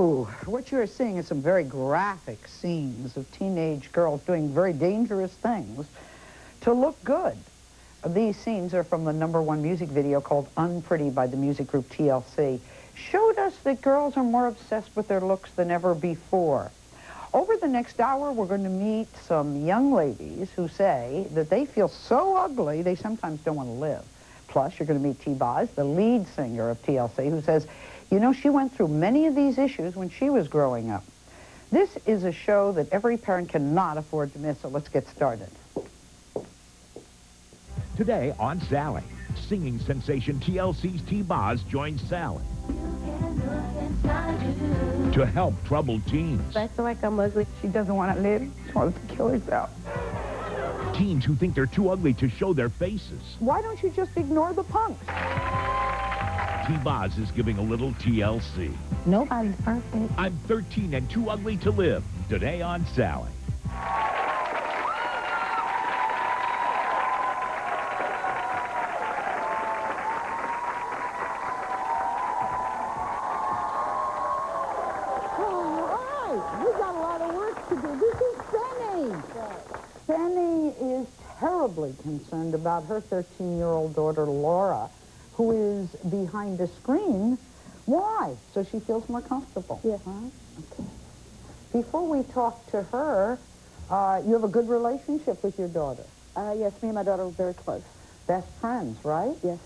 Ooh, what you're seeing is some very graphic scenes of teenage girls doing very dangerous things to look good. These scenes are from the #1 music video called Unpretty by the music group TLC. Showed us that girls are more obsessed with their looks than ever before. Over the next hour, we're going to meet some young ladies who say that they feel so ugly they sometimes don't want to live. Plus, you're going to meet T-Boz, the lead singer of TLC, who says, you know, she went through many of these issues when she was growing up. This is a show that every parent cannot afford to miss, so let's get started. Today on Sally, singing sensation TLC's T-Boz joins Sally to help troubled teens. I feel like I'm ugly. She doesn't want to live. She wants to kill herself. Teens who think they're too ugly to show their faces. Why don't you just ignore the punks? T-Boz is giving a little TLC. Nobody's perfect. I'm 13 and too ugly to live. Today on Sally. Fanny is terribly concerned about her 13-year-old daughter, Laura, who is behind a screen. Why? So she feels more comfortable. Yes. Huh? Okay. Before we talk to her, you have a good relationship with your daughter. Yes, me and my daughter are very close. Best friends, right? Yes.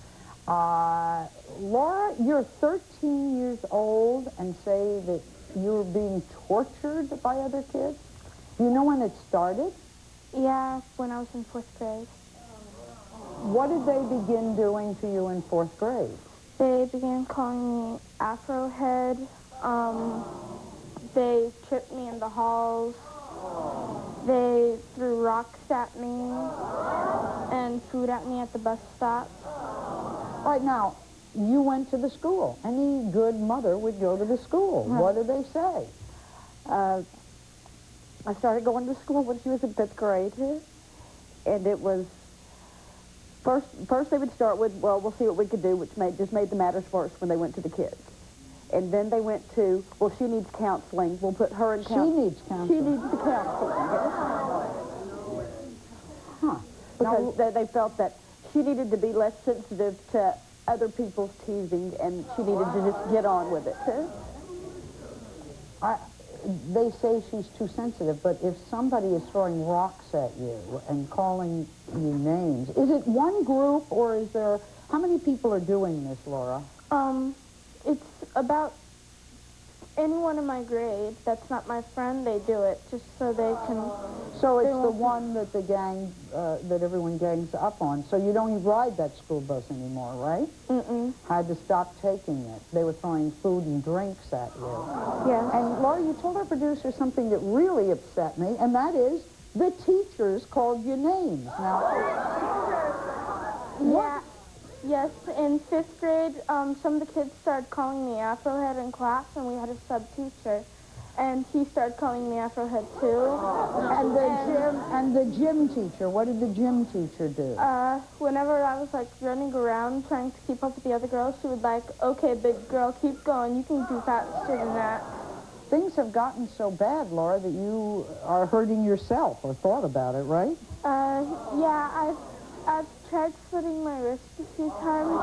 Laura, you're 13 years old and say that you're being tortured by other kids? Do you know when it started? Yeah, when I was in 4th grade. What did they begin doing to you in 4th grade? They began calling me Afro Head. They tripped me in the halls. They threw rocks at me and food at me at the bus stop. Right now, you went to the school. Any good mother would go to the school. Right. What did they say? I started going to school when she was in 5th grade, and it was, first they would start with, well, we'll see what we could do, which just made the matters worse when they went to the kids. And then they went to, well, she needs counseling. We'll put her in counseling. She needs counseling. She needs the counseling. Huh. Because they felt that she needed to be less sensitive to other people's teasing, and she needed to just get on with it. They say she's too sensitive, but if somebody is throwing rocks at you and calling you names, is it one group or is there, how many people are doing this, Laura? It's about anyone in my grade that's not my friend, they do it just so they can... So it's the one that the gang, that everyone gangs up on. So you don't even ride that school bus anymore, right? Mm-mm. Had to stop taking it. They were throwing food and drinks at you. Yeah. And Laura, you told our producer something that really upset me, and that is the teachers called you names. Now, Yeah. Yes, in 5th grade, some of the kids started calling me Afro Head in class, and we had a sub-teacher. And he started calling me Afro Head too. And the gym teacher, what did the gym teacher do? Whenever I was like running around trying to keep up with the other girls, she would like, okay, big girl, keep going. You can do faster than that. Things have gotten so bad, Laura, that you are hurting yourself or thought about it, right? Yeah, I've tried slitting my wrist a few times,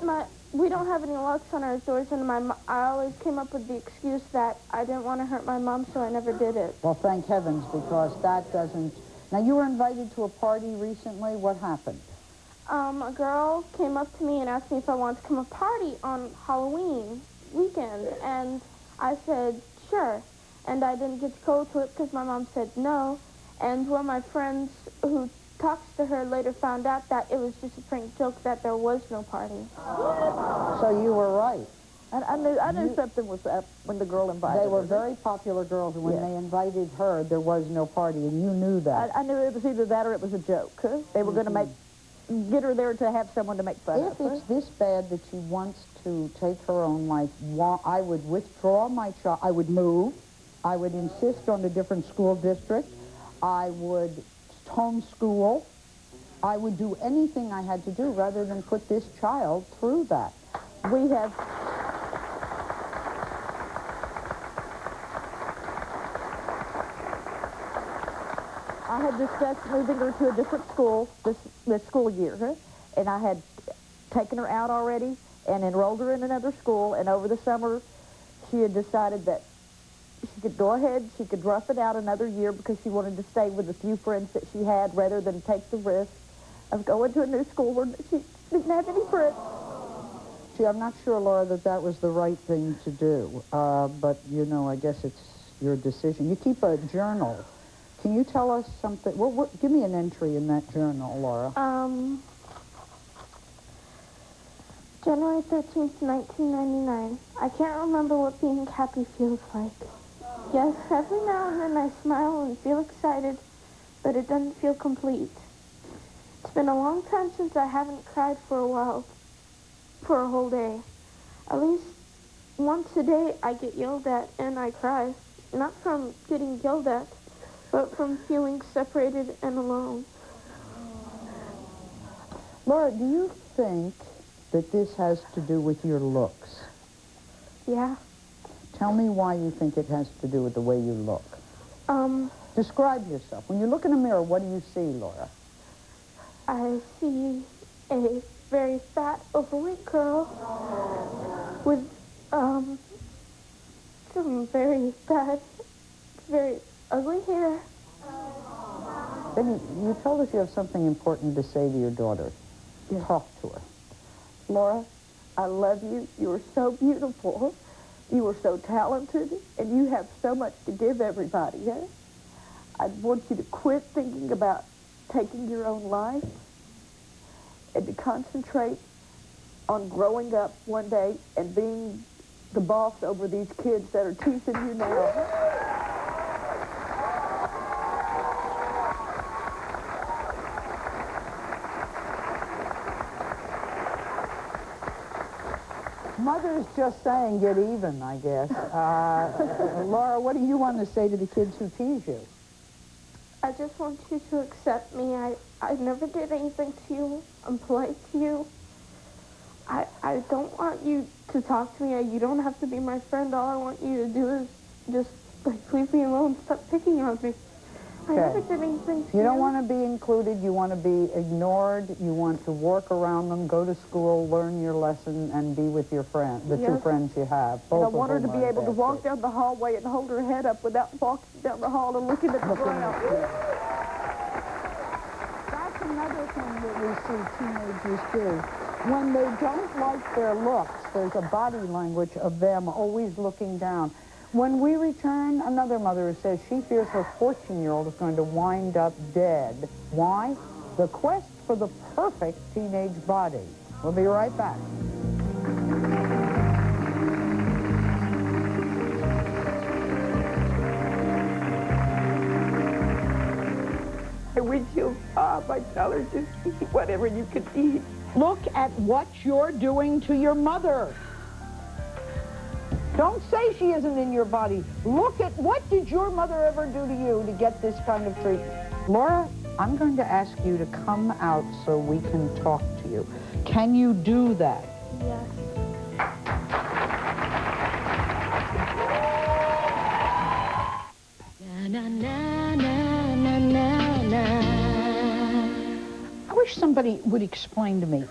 but we don't have any locks on our doors, and I always came up with the excuse that I didn't want to hurt my mom, so I never did it. Well, thank heavens, because that doesn't... Now, you were invited to a party recently. What happened? A girl came up to me and asked me if I wanted to come to a party on Halloween weekend, and I said, sure. And I didn't get to go to it because my mom said no, and one of my friends who talks to her later found out that it was just a prank joke, that there was no party. So you were right. I knew something was up when the girl invited her. They were very popular girls, and when they invited her, there was no party, and you knew that. I knew it was either that or it was a joke. They were going to get her there to have someone to make fun of. If it's this bad that she wants to take her own life, I would withdraw my child. I would move. I would insist on a different school district. I would homeschool. I would do anything I had to do rather than put this child through that. We have I had discussed moving her to a different school this school year, and I had taken her out already and enrolled her in another school, and over the summer she had decided that she could go ahead, she could rough it out another year because she wanted to stay with the few friends that she had rather than take the risk of going to a new school where she didn't have any friends. See, I'm not sure, Laura, that was the right thing to do, but, you know, I guess it's your decision. You keep a journal. Can you tell us something? Well, give me an entry in that journal, Laura. January 13th, 1999. I can't remember what being happy feels like. Yes, every now and then I smile and feel excited, but it doesn't feel complete. It's been a long time since I haven't cried for a while, for a whole day. At least once a day I get yelled at and I cry. Not from getting yelled at, but from feeling separated and alone. Laura, do you think that this has to do with your looks? Yeah. Tell me why you think it has to do with the way you look. Describe yourself. When you look in a mirror, what do you see, Laura? I see a very fat, overweight girl with, some very bad, very ugly hair. Betty, you told us you have something important to say to your daughter. Yes. Talk to her. Laura, I love you. You are so beautiful. You are so talented, and you have so much to give everybody. I want you to quit thinking about taking your own life and to concentrate on growing up one day and being the boss over these kids that are teasing you now. Mother's just saying get even, I guess. Laura, what do you want to say to the kids who tease you? I just want you to accept me. I never did anything to you. I'm polite to you. I don't want you to talk to me. You don't have to be my friend. All I want you to do is just, like, leave me alone. Stop picking on me. I never did anything to you. You don't want to be included. You want to be ignored. You want to work around them, go to school, learn your lesson, and be with your friend, the two friends you have. And I want her to be able to walk down the hallway and hold her head up without walking down the hall and looking at the ground. That's another thing that we see teenagers do. When they don't like their looks, there's a body language of them always looking down. When we return, another mother says she fears her 14-year-old is going to wind up dead. Why? The quest for the perfect teenage body. We'll be right back. I wish you'll stop. I tell her just eat whatever you can eat. Look at what you're doing to your mother. Don't say she isn't in your body. Look at what did your mother ever do to you to get this kind of treatment? Laura, I'm going to ask you to come out so we can talk to you. Can you do that? Yes. I wish somebody would explain to me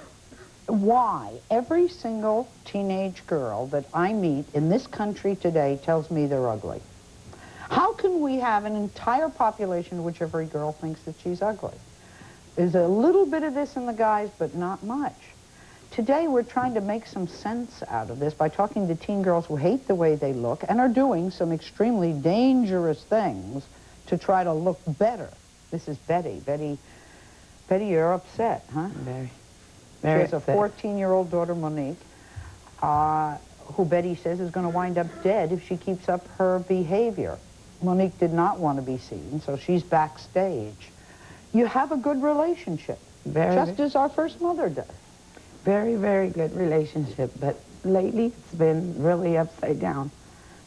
why every single teenage girl that I meet in this country today tells me they're ugly. How can we have an entire population in which every girl thinks that she's ugly? There's a little bit of this in the guys, but not much. Today we're trying to make some sense out of this by talking to teen girls who hate the way they look and are doing some extremely dangerous things to try to look better. This is Betty. Betty, you're upset, huh? Very. She has a 14-year-old daughter, Monique, who Betty says is going to wind up dead if she keeps up her behavior. Monique did not want to be seen, so she's backstage. You have a good relationship, just as our first mother does. Very, very good relationship, but lately it's been really upside down.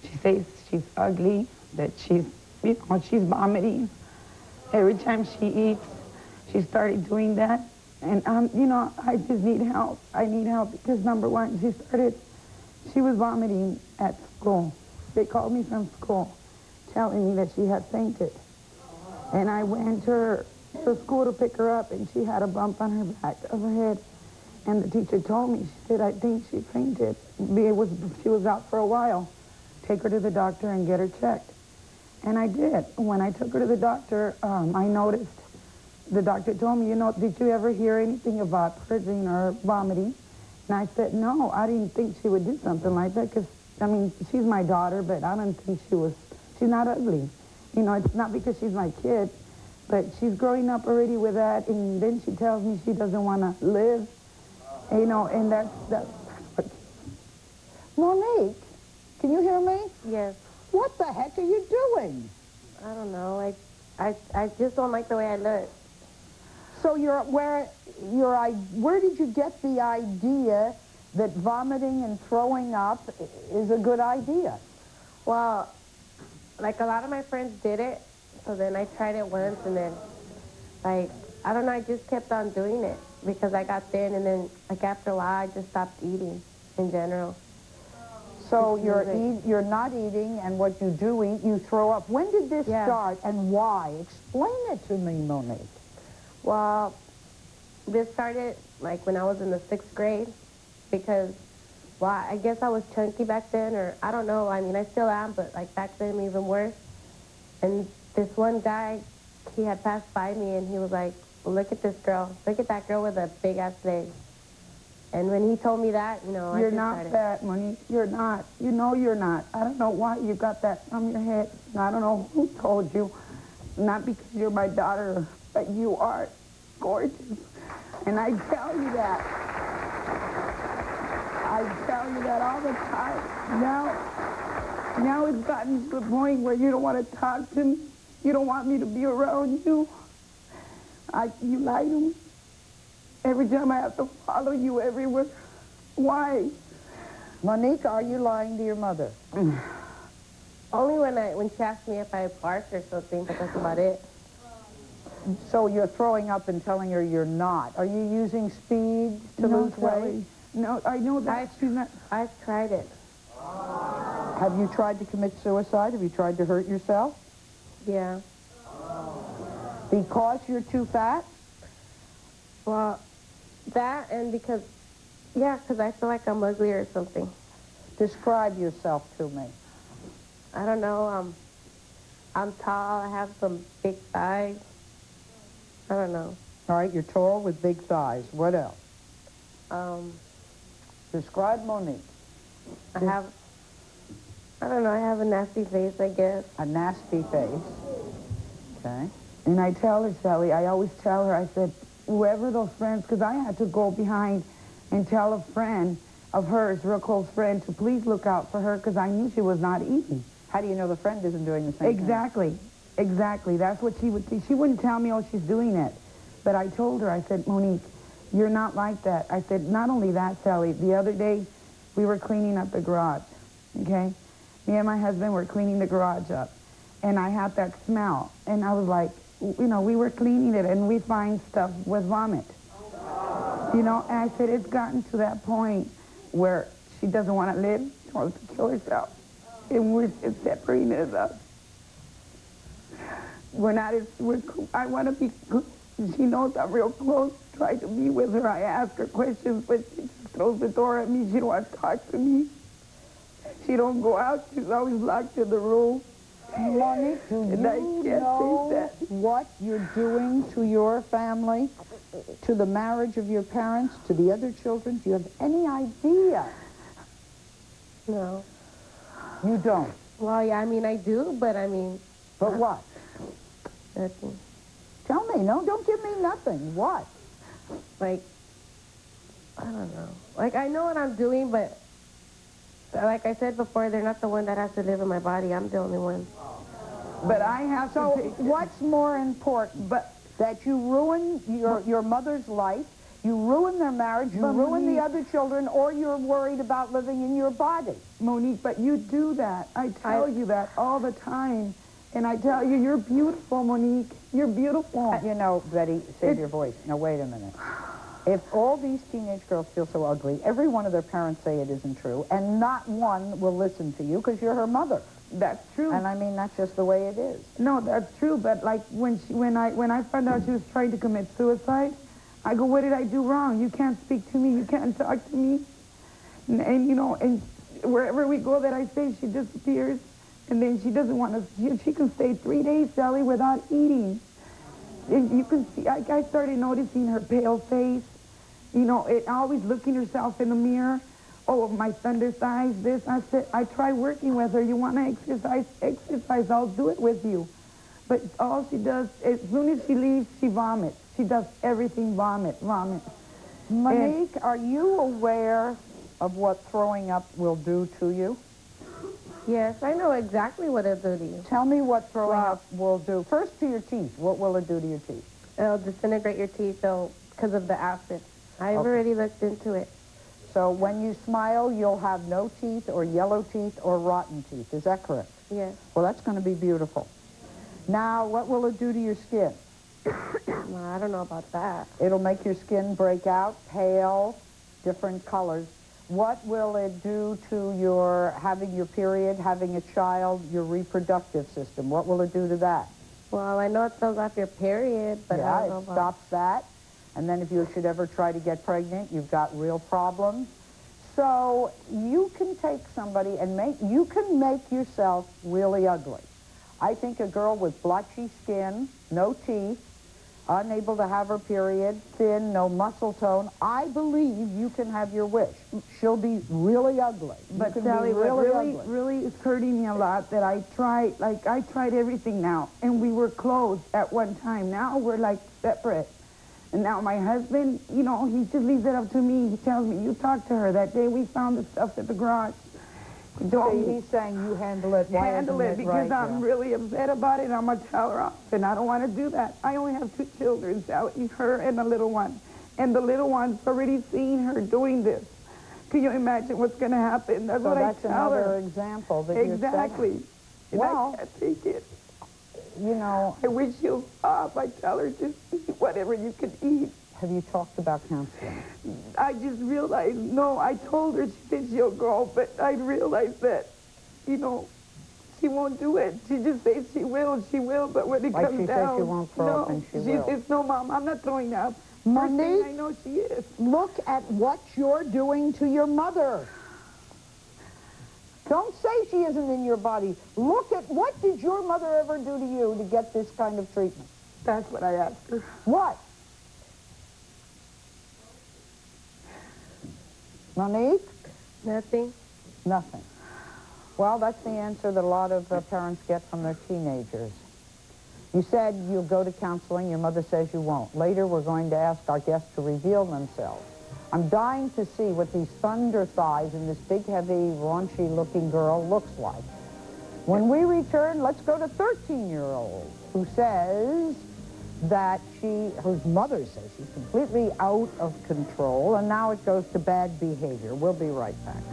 She says she's ugly, that she's vomiting. Every time she eats, she started doing that. And, I just need help. I need help because, number one, she was vomiting at school. They called me from school telling me that she had fainted. And I went to school to pick her up, and she had a bump on her back of her head. And the teacher told me, she said, I think she fainted. She was out for a while. Take her to the doctor and get her checked. And I did. When I took her to the doctor, I noticed, the doctor told me, did you ever hear anything about purging or vomiting? And I said, no, I didn't think she would do something like that, because, I mean, she's my daughter, but I don't think she's not ugly. It's not because she's my kid, but she's growing up already with that, and then she tells me she doesn't want to live, and that's what... Monique, can you hear me? Yes. What the heck are you doing? I don't know. I just don't like the way I look. So where did you get the idea that vomiting and throwing up is a good idea? Well, like a lot of my friends did it, so then I tried it once, and then, like, I don't know, I just kept on doing it because I got thin, and then, like, after a while, I just stopped eating in general. So you're not eating, and what you do eat, you throw up. When did this start, and why? Explain it to me, Monique. Well, this started, like, when I was in the 6th grade, because, well, I guess I was chunky back then, or I don't know. I mean, I still am, but, like, back then, even worse. And this one guy, he had passed by me, and he was like, look at this girl. Look at that girl with a big-ass leg. And when he told me that, I You're just not started. fat, Monique. You're not. You know you're not. I don't know why you got that from your head. I don't know who told you. Not because you're my daughter, but you are gorgeous. And I tell you that. I tell you that all the time. Now it's gotten to the point where you don't want to talk to me. You don't want me to be around you. You lie to me. Every time I have to follow you everywhere. Why? Monique, are you lying to your mother? Only when she asked me if I barked or something, but that's about it. So you're throwing up and telling her you're not. Are you using speed to lose weight? No, I know that she's not. I've tried it. Have you tried to commit suicide? Have you tried to hurt yourself? Yeah. Because you're too fat? Well, that and because I feel like I'm ugly or something. Describe yourself to me. I don't know. I'm tall. I have some big thighs. I don't know. All right, you're tall with big thighs. What else? Describe Monique. I don't know. I have a nasty face, I guess. A nasty face. Okay. And I tell her, Sally, I always tell her, I said, whoever those friends, because I had to go behind and tell a friend of hers, real close friend, to please look out for her because I knew she was not eating. How do you know the friend isn't doing the same thing? Exactly. That's what she would think. She wouldn't tell me, oh, she's doing it. But I told her, I said, Monique, you're not like that. I said, not only that, Sally, the other day we were cleaning up the garage, okay? Me and my husband were cleaning the garage up, and I had that smell, and I was like, we were cleaning it, and we find stuff with vomit. And I said, it's gotten to that point where she doesn't want to live, she wants to kill herself, and we're just separating us. I want to be good. She knows I'm real close. Try to be with her. I ask her questions, but she just throws the door at me. She don't want to talk to me. She don't go out. She's always locked in the room. Monique, do you know what you're doing to your family, to the marriage of your parents, to the other children? Do you have any idea? No. You don't? Well, yeah, I mean, I do, but I mean... But what? Nothing. Tell me. No, don't give me nothing. What? Like, I don't know. Like, I know what I'm doing, but like I said before, they're not the one that has to live in my body. I'm the only one. But I have to So take... what's more important? But that you ruin your mother's life, you ruin their marriage, you ruin the other children, or you're worried about living in your body. Monique, but you do that. I tell you that all the time. And I tell you, you're beautiful, Monique. You're beautiful. Betty, save your voice. Now, wait a minute. If all these teenage girls feel so ugly, every one of their parents say it isn't true, and not one will listen to you because you're her mother. That's true. And I mean, that's just the way it is. No, that's true. But like when I found out she was trying to commit suicide, I go, what did I do wrong? You can't speak to me. You can't talk to me. And you know, and wherever we go that I say, she disappears. And then she doesn't want to, she can stay 3 days, Sally, without eating. And you can see, I started noticing her pale face. You know, always looking herself in the mirror. Oh, my thunder thighs, this. I said, I try working with her. You want to exercise? Exercise, I'll do it with you. But all she does, as soon as she leaves, she vomits. She does everything vomit. Monique, are you aware of what throwing up will do to you? Yes, I know exactly what it'll do to you. Tell me what throwing up will do. First to your teeth. What will it do to your teeth? It'll disintegrate your teeth because of the acid. I've already looked into it. So when you smile, you'll have no teeth or yellow teeth or rotten teeth. Is that correct? Yes. Well, that's going to be beautiful. Now, what will it do to your skin? Well, I don't know about that. It'll make your skin break out, pale, different colors. What will it do to your having your period, having a child, your reproductive system? What will it do to that? Well, I know it throws off your period, but I don't know it about... stops that. And then if you should ever try to get pregnant, you've got real problems. So you can take somebody and you can make yourself really ugly. I think a girl with blotchy skin, no teeth, unable to have her period, thin, no muscle tone, I believe you can have your wish. She'll be really ugly. But Sally, what really is hurting me a lot that I tried everything now, and we were close at one time. Now we're like separate. And now my husband, you know, he just leaves it up to me. He tells me, you talk to her. That day we found the stuff at the garage. He's saying you handle it. Why handle it because I'm really upset about it. I'm going to tell her off, and I don't want to do that. I only have 2 children, Sally, her and the little one. And the little one's already seen her doing this. Can you imagine what's going to happen? That's what I tell her. That's another example that exactly. You're saying. Well, I can't take it. You know, I wish you'll stop. I tell her, just eat whatever you can eat. Have you talked about counseling? I just realized, no, I told her she said she'll go, but I realized that, you know, she won't do it. She just says she will, but when it comes down... Like she said she won't throw up and she will. Says, no, Mom, I'm not throwing up. Monique, I know she is. Look at what you're doing to your mother. Don't say she isn't in your body. Look at what did your mother ever do to you to get this kind of treatment? That's what I asked her. What? Monique? Nothing. Nothing. Well, that's the answer that a lot of parents get from their teenagers. You said you'll go to counseling. Your mother says you won't. Later, we're going to ask our guests to reveal themselves. I'm dying to see what these thunder thighs and this big, heavy, raunchy-looking girl looks like. When we return, let's go to 13-year-old who says that whose mother says she's completely out of control, and now it goes to bad behavior. We'll be right back.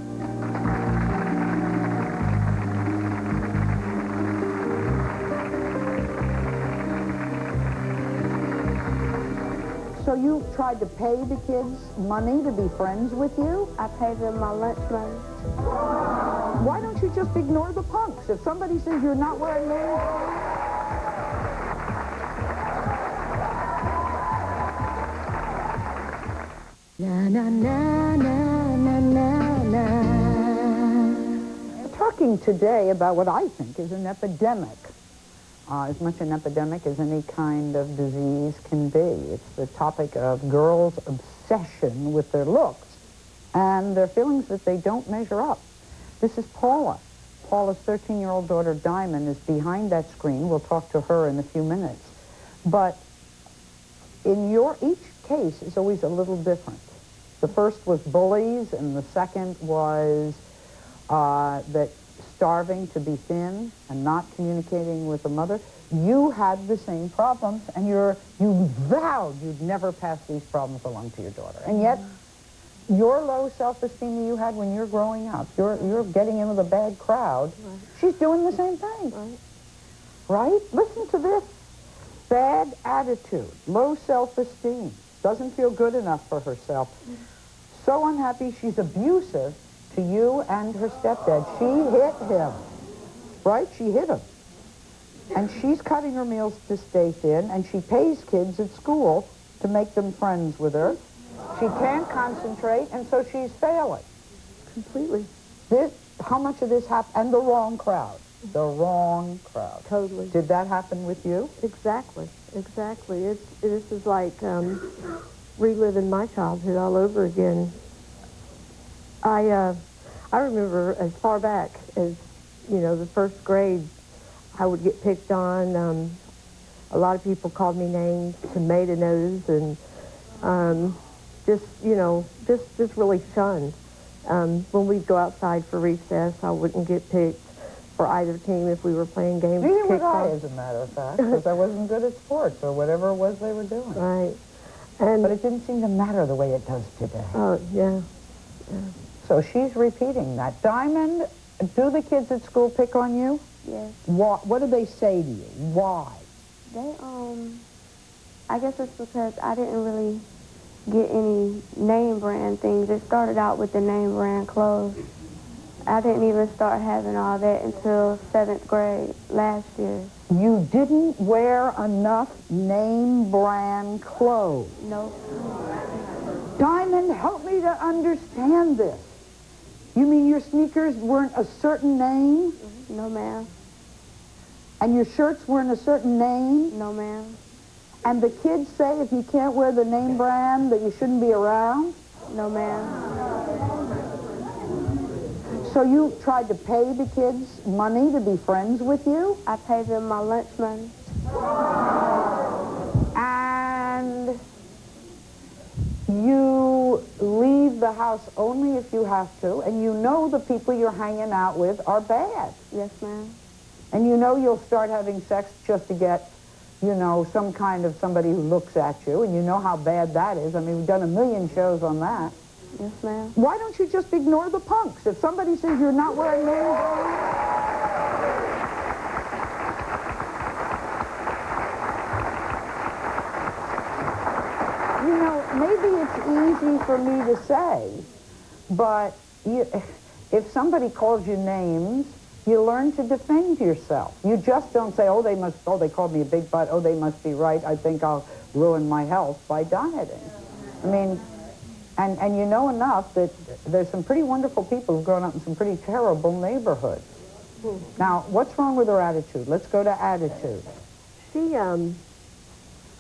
So you've tried to pay the kids money to be friends with you? I pay them my lunch money. Why don't you just ignore the punks? If somebody says you're not wearing those... Na, na, na, na, na, na, na. I'm talking today about what I think is an epidemic. As much an epidemic as any kind of disease can be. It's the topic of girls' obsession with their looks and their feelings that they don't measure up. This is Paula. Paula's 13-year-old daughter, Diamond, is behind that screen. We'll talk to her in a few minutes. But in each case is always a little different. The first was bullies, and the second was that starving to be thin and not communicating with the mother. You had the same problems, and you vowed you'd never pass these problems along to your daughter. And yet, your low self-esteem that you had when you're growing up, you're getting in with a bad crowd, she's doing the same thing. Right? Listen to this. Bad attitude, low self-esteem, doesn't feel good enough for herself. So unhappy she's abusive to you and her stepdad. She hit him. right? She hid them. And she's cutting her meals to stay thin, and she pays kids at school to make them friends with her. She can't concentrate, and so she's failing. Completely. How much of this happened? And the wrong crowd. The wrong crowd. Totally. Did that happen with you? Exactly. Exactly. This is like reliving my childhood all over again. I remember as far back as, the first grade, I would get picked on. A lot of people called me names, tomato nose, and just really shunned. When we'd go outside for recess, I wouldn't get picked for either team if we were playing games. Neither would I, as a matter of fact, because I wasn't good at sports or whatever it was they were doing. Right. But it didn't seem to matter the way it does today. Oh, yeah. So she's repeating that. Diamond, do the kids at school pick on you? Yes. What do they say to you? Why? They, I guess it's because I didn't really get any name brand things. It started out with the name brand clothes. I didn't even start having all that until 7th grade last year. You didn't wear enough name brand clothes. Nope. Diamond, help me to understand this. You mean your sneakers weren't a certain name? No, ma'am. And your shirts weren't a certain name? No, ma'am. And the kids say if you can't wear the name brand that you shouldn't be around? No, ma'am. So you tried to pay the kids money to be friends with you? I paid them my lunch money. And you leave the house only if you have to, and you know the people you're hanging out with are bad. Yes, ma'am. And you know you'll start having sex just to get, some kind of somebody who looks at you, and you know how bad that is. I mean, we've done a million shows on that. Yes, ma'am. Why don't you just ignore the punks? If somebody says you're not wearing name brand, maybe it's easy for me to say, but if somebody calls you names, you learn to defend yourself. You just don't say, they called me a big butt, they must be right, I think I'll ruin my health by dieting. I mean, and you know enough that there's some pretty wonderful people who've grown up in some pretty terrible neighborhoods. Now, what's wrong with her attitude? Let's go to attitude. She,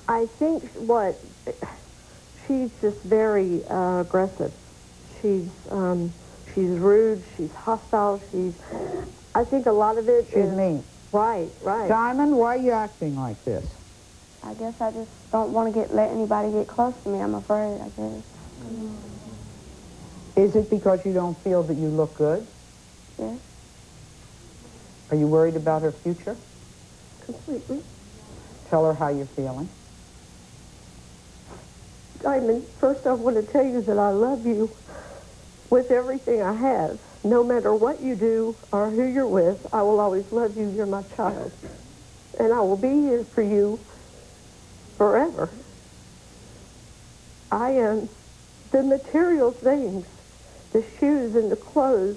I think she's just very aggressive. She's rude, she's hostile, I think a lot of it She's mean. Right. Diamond, why are you acting like this? I guess I just don't want to let anybody get close to me. I'm afraid, I guess. Is it because you don't feel that you look good? Yes. Are you worried about her future? Completely. Tell her how you're feeling. Diamond, first I want to tell you that I love you with everything I have. No matter what you do or who you're with, I will always love you. You're my child. And I will be here for you forever. I am the material things, the shoes and the clothes.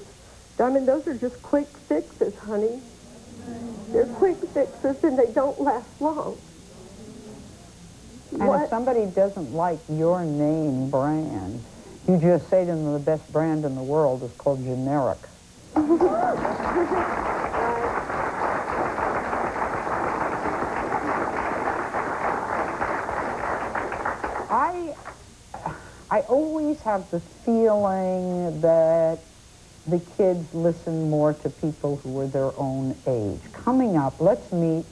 Diamond, those are just quick fixes, honey. They're quick fixes and they don't last long. And if somebody doesn't like your name brand, you just say to them the best brand in the world is called generic. I always have the feeling that the kids listen more to people who are their own age. Coming up, let's meet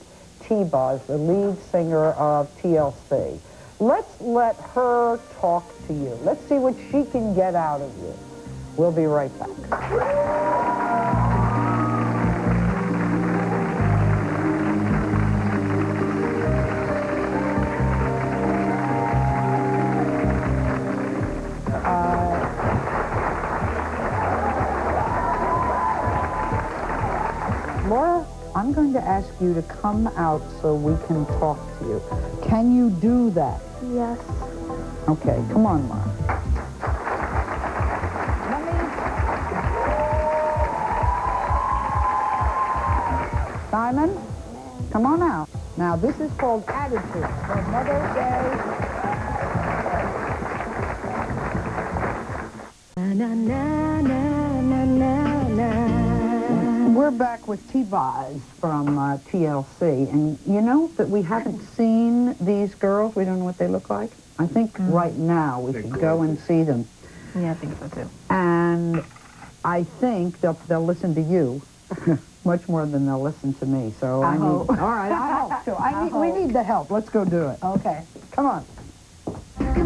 T-Boz, the lead singer of TLC. Let's let her talk to you. Let's see what she can get out of you. We'll be right back. Laura, I'm going to ask you to come out so we can talk to you. Can you do that? Yes. Okay, come on, Laura. Simon, come on out. Now, this is called Attitude for Mother's Day. We're back with T-Boz from TLC, and you know that we haven't seen these girls. We don't know what they look like. I think right now we should go and see them. Yeah, I think so too. And I think they'll listen to you much more than they'll listen to me. So I hope. need. All right, I hope too. We need the help. Let's go do it. Okay. Come on. If you're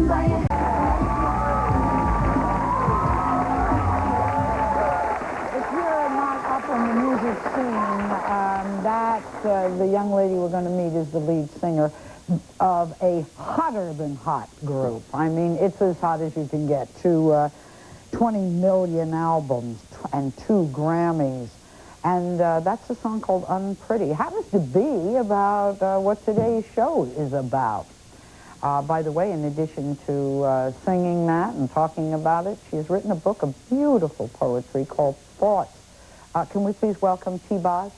not up on the music scene, the young lady we're going to meet is the lead singer of a hotter than hot group. I mean, it's as hot as you can get. 20 million albums and 2 Grammys. And that's a song called Unpretty. It happens to be about what today's show is about. By the way, in addition to singing that and talking about it, she has written a book of beautiful poetry called Thoughts. Can we please welcome T-Boz?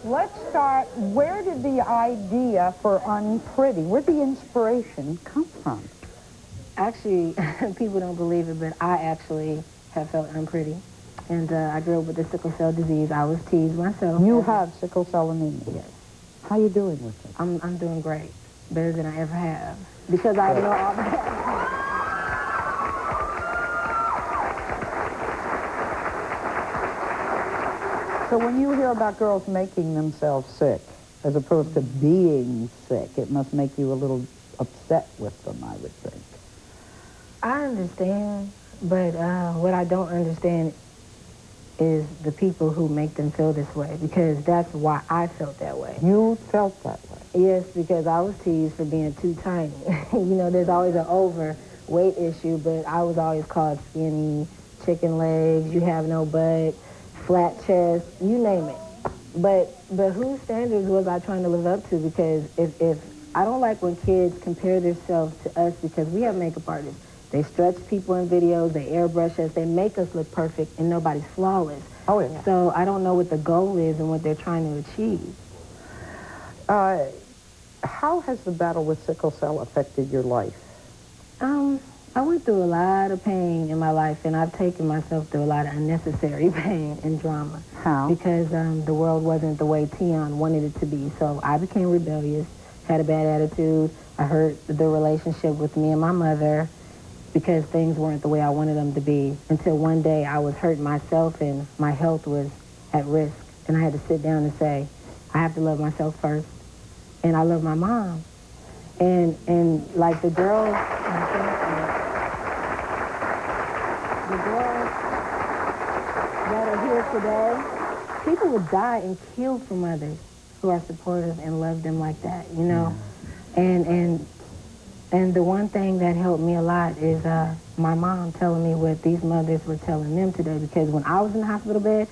Let's start, where did the idea for Unpretty, where'd the inspiration come from? Actually, people don't believe it, but I actually have felt unpretty. And I grew up with the sickle cell disease. I was teased myself. You have sickle cell anemia? Yes. How you doing with it? I'm doing great. Better than I ever have. Because I know all the So when you hear about girls making themselves sick, as opposed to being sick, it must make you a little upset with them, I would think. I understand, but what I don't understand is the people who make them feel this way, because that's why I felt that way. You felt that way? Yes, because I was teased for being too tiny. You know, there's always an overweight issue, but I was always called skinny, chicken legs, you have no butt, flat chest, you name it. But whose standards was I trying to live up to? Because if I don't like when kids compare themselves to us, because we have makeup artists. They stretch people in videos, they airbrush us, they make us look perfect, and nobody's flawless. Oh, yeah. So I don't know what the goal is and what they're trying to achieve. How has the battle with sickle cell affected your life? I went through a lot of pain in my life, and I've taken myself through a lot of unnecessary pain and drama. How? Because the world wasn't the way Tionne wanted it to be. So I became rebellious, had a bad attitude. I hurt the relationship with me and my mother because things weren't the way I wanted them to be, until one day I was hurting myself and my health was at risk. And I had to sit down and say, I have to love myself first. And I love my mom. And like the girls that are here today, people would die and kill for mothers who are supportive and love them like that, you know? And the one thing that helped me a lot is my mom telling me what these mothers were telling them today, because when I was in the hospital bed,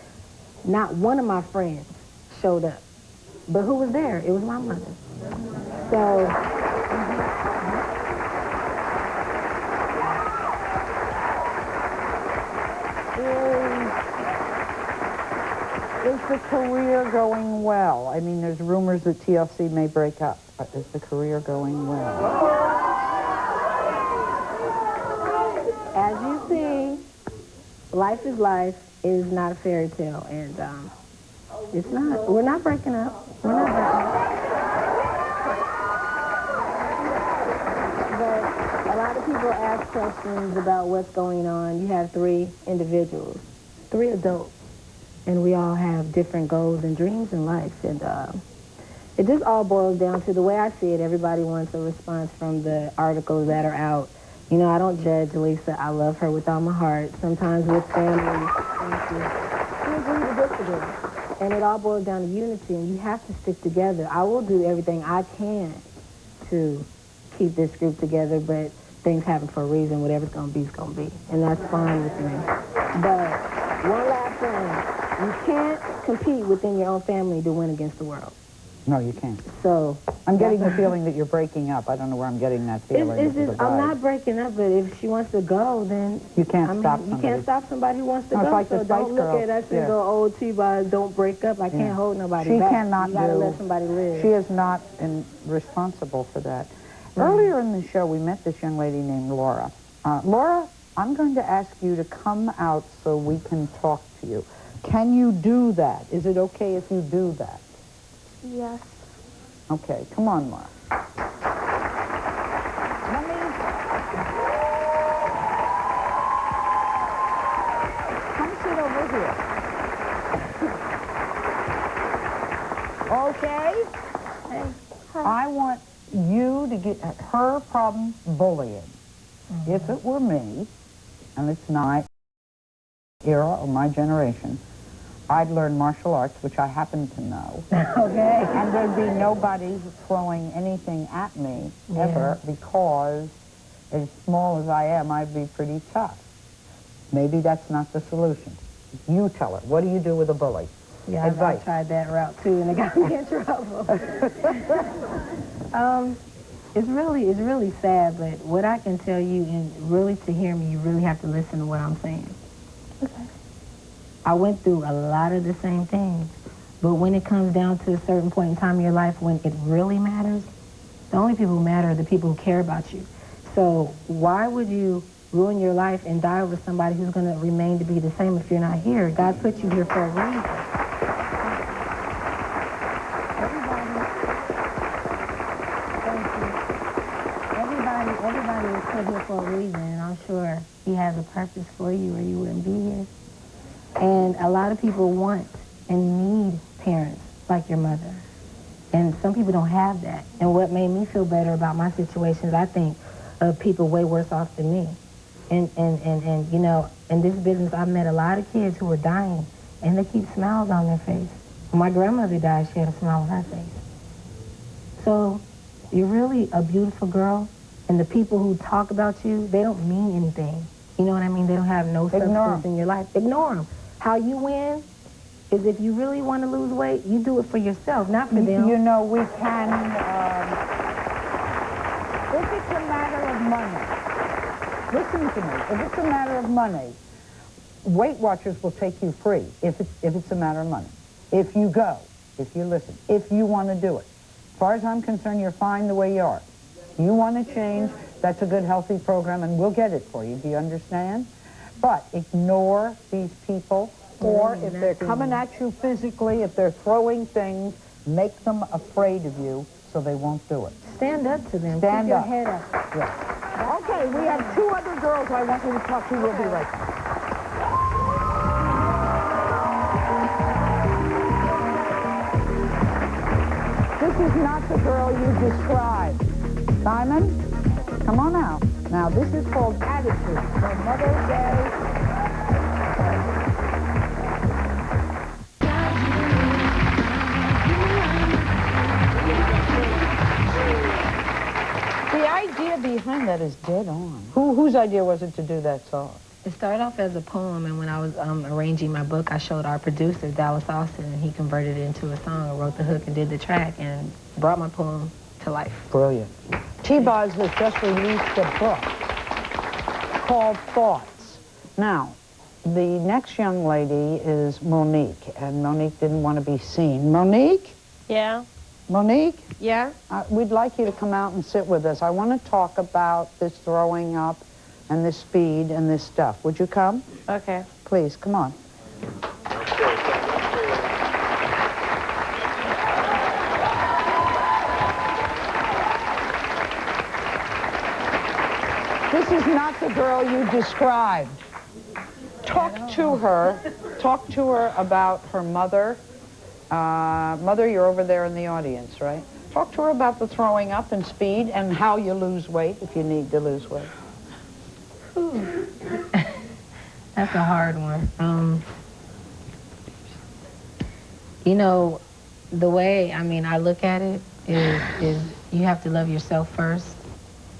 not one of my friends showed up. But who was there? It was my mother. So... Is the career going well? I mean, there's rumors that TLC may break up. Is the career going well? As you see, life is life. It is not a fairy tale, and it's not. We're not breaking up. We're not breaking up. But a lot of people ask questions about what's going on. You have 3 individuals, 3 adults. And we all have different goals and dreams in life. And it just all boils down to the way I see it. Everybody wants a response from the articles that are out. You know, I don't judge Lisa. I love her with all my heart. Sometimes with family, we agree to disagree. And it all boils down to unity, and you have to stick together. I will do everything I can to keep this group together, but things happen for a reason. Whatever's going to be is going to be. And that's fine with me. But one last thing. You can't compete within your own family to win against the world. No, you can't. So I'm getting the feeling that you're breaking up. I don't know where I'm getting that feeling. I'm not breaking up, but if she wants to go, then you can't stop somebody. You can't stop somebody who wants to go. It's like so don't look at us and go, oh, T-Boz, don't break up. I can't hold nobody back. She cannot you gotta let somebody live. She is not responsible for that. Earlier in the show, we met this young lady named Laura. Laura, I'm going to ask you to come out so we can talk to you. Can you do that? Is it okay if you do that? Yes. Okay, come on, Laura. Come sit over here. Okay? Hey. Hi. I want you to get her problem bullying. If it were me, and it's not my era or my generation, I'd learn martial arts, which I happen to know. Okay. And there'd be nobody throwing anything at me ever because, as small as I am, I'd be pretty tough. Maybe that's not the solution. You tell her. What do you do with a bully? Yeah, I tried that route too, and it got me in trouble. It's really sad, but what I can tell you, and really to hear me, you really have to listen to what I'm saying. Okay. I went through a lot of the same things, but when it comes down to a certain point in time in your life when it really matters, the only people who matter are the people who care about you. So why would you ruin your life and die over somebody who's going to remain to be the same if you're not here? God put you here for a reason. Everybody was put here for a reason, and I'm sure he has a purpose for you or you wouldn't be here. And a lot of people want and need parents like your mother. And some people don't have that. And what made me feel better about my situation is I think of people way worse off than me. And you know, in this business, I've met a lot of kids who are dying, and they keep smiles on their face. When my grandmother died, she had a smile on her face. So you're really a beautiful girl, and the people who talk about you, they don't mean anything. You know what I mean? They don't have no substance in your life. Ignore them. How you win is if you really want to lose weight, you do it for yourself, not for them. You know, we can, if it's a matter of money, listen to me, if it's a matter of money, Weight Watchers will take you free if it's a matter of money. If you go, if you listen, if you want to do it. As far as I'm concerned, you're fine the way you are. You want to change, that's a good, healthy program, and we'll get it for you. Do you understand? But ignore these people, or if they're coming at you physically, if they're throwing things, make them afraid of you so they won't do it. Stand up to them. Stand Keep up. your head up. Yeah. Okay, we have two other girls I want you to talk to. We'll be right back. This is not the girl you described. Simon, come on out. Now, this is called Attitude for Mother's Day. The idea behind that is dead on. Whose idea was it to do that song? It started off as a poem, and when I was arranging my book, I showed our producer, Dallas Austin, and he converted it into a song and wrote the hook and did the track and brought my poem to life. Brilliant. T-Boz has just released a book called Thoughts. Now, the next young lady is Monique, and Monique didn't want to be seen. Monique? Yeah? Monique? Yeah? We'd like you to come out and sit with us. I want to talk about this throwing up and this speed and this stuff. Would you come? Okay. Please, come on. This is not the girl you described. Talk to her about her mother. Mother, you're over there in the audience, right? Talk to her about the throwing up and speed and how you lose weight if you need to lose weight. That's a hard one. You know, the way, I mean, I look at it is you have to love yourself first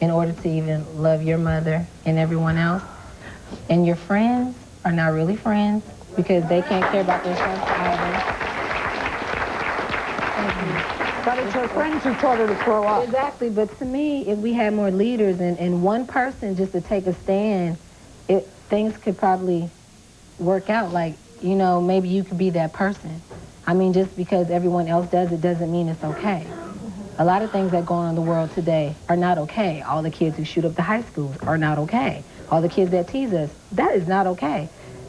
in order to even love your mother and everyone else. And your friends are not really friends because they can't care about themselves either. But it's her friends who taught her to grow up. Exactly, but to me, if we had more leaders and one person just to take a stand, things could probably work out. Like, you know, maybe you could be that person. I mean, just because everyone else does it doesn't mean it's okay. A lot of things that go on in the world today are not okay. All the kids who shoot up the high schools are not okay. All the kids that tease us, that is not okay.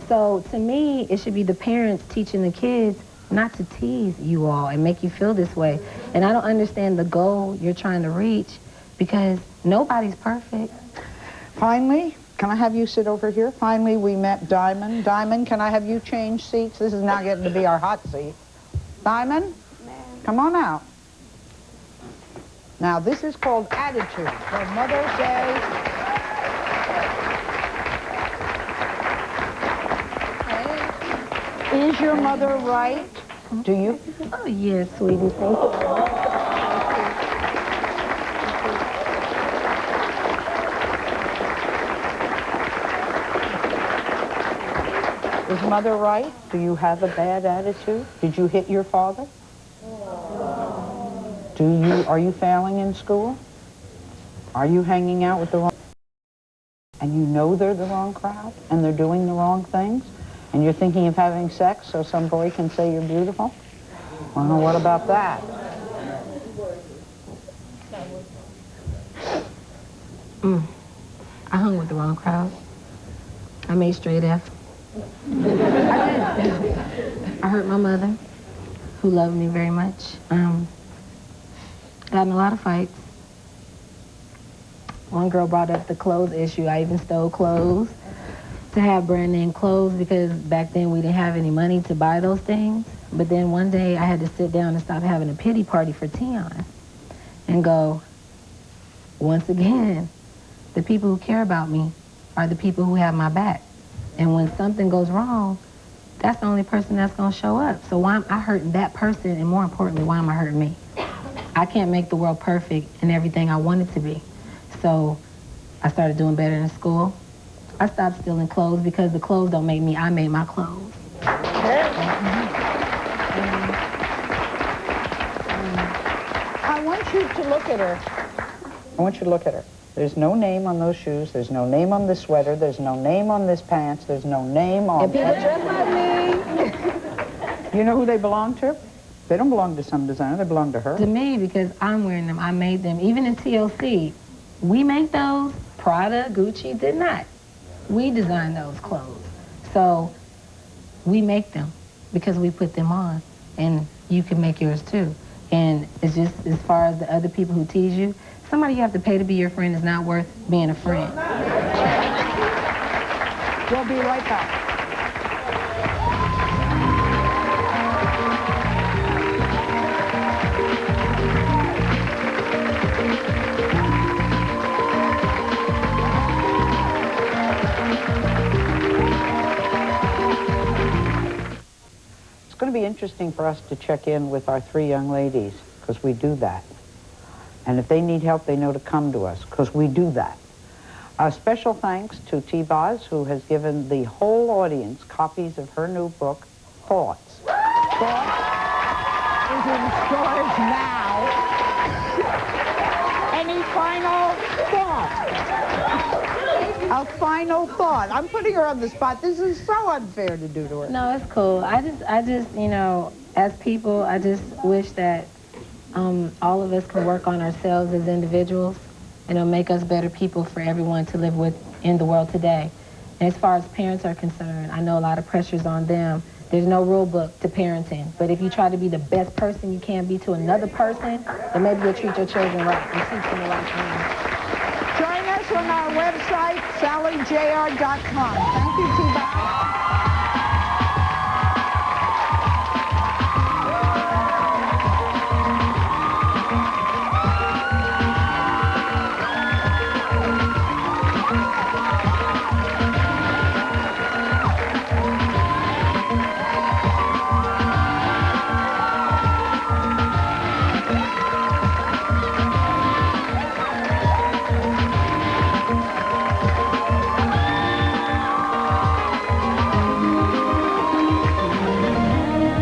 So to me, it should be the parents teaching the kids not to tease you all and make you feel this way. And I don't understand the goal you're trying to reach because nobody's perfect. Finally, can I have you sit over here? Finally, we met Diamond. Diamond, can I have you change seats? This is now getting to be our hot seat. Diamond, come on out. Now, this is called attitude. Her mother says, is your mother right? Do you? Oh, yes, sweetie. Thank you. Is mother right? Do you have a bad attitude? Did you hit your father? Are you failing in school? Are you hanging out with the wrong? And you know they're the wrong crowd and they're doing the wrong things? And you're thinking of having sex so some boy can say you're beautiful? Well, what about that? I hung with the wrong crowd. I made straight F. I hurt my mother, who loved me very much. Got in a lot of fights. One girl brought up the clothes issue. I even stole clothes to have brand name clothes because back then we didn't have any money to buy those things. But then one day I had to sit down and stop having a pity party for Tionne and go, once again, the people who care about me are the people who have my back. And when something goes wrong, that's the only person that's going to show up. So why am I hurting that person? And more importantly, why am I hurting me? I can't make the world perfect and everything I want it to be. So I started doing better in school. I stopped stealing clothes because the clothes don't make me, I made my clothes. I want you to look at her. I want you to look at her. There's no name on those shoes. There's no name on this sweater. There's no name on this pants. There's no name on... And people dress like me. You know who they belong to? They don't belong to some designer. They belong to her. To me, because I'm wearing them. I made them. Even in TLC, we make those. Prada, Gucci did not. We design those clothes. So we make them because we put them on. And you can make yours too. And it's just as far as the other people who tease you, somebody you have to pay to be your friend is not worth being a friend. We'll be right back. It's going to be interesting for us to check in with our three young ladies, because we do that. And if they need help, they know to come to us, because we do that. Special thanks to T-Boz, who has given the whole audience copies of her new book, Thoughts. Thoughts is in stores now. Any final thought? A final thought. I'm putting her on the spot. This is so unfair to do to her. No, it's cool. I just, you know, as people, I just wish that all of us can work on ourselves as individuals, and it'll make us better people for everyone to live with in the world today. And as far as parents are concerned, I know a lot of pressure's on them. There's no rule book to parenting, but if you try to be the best person you can be to another person, then maybe you'll treat your children right and teach them the right things. Join us on our website, sallyjr.com. Thank you, T-Boz.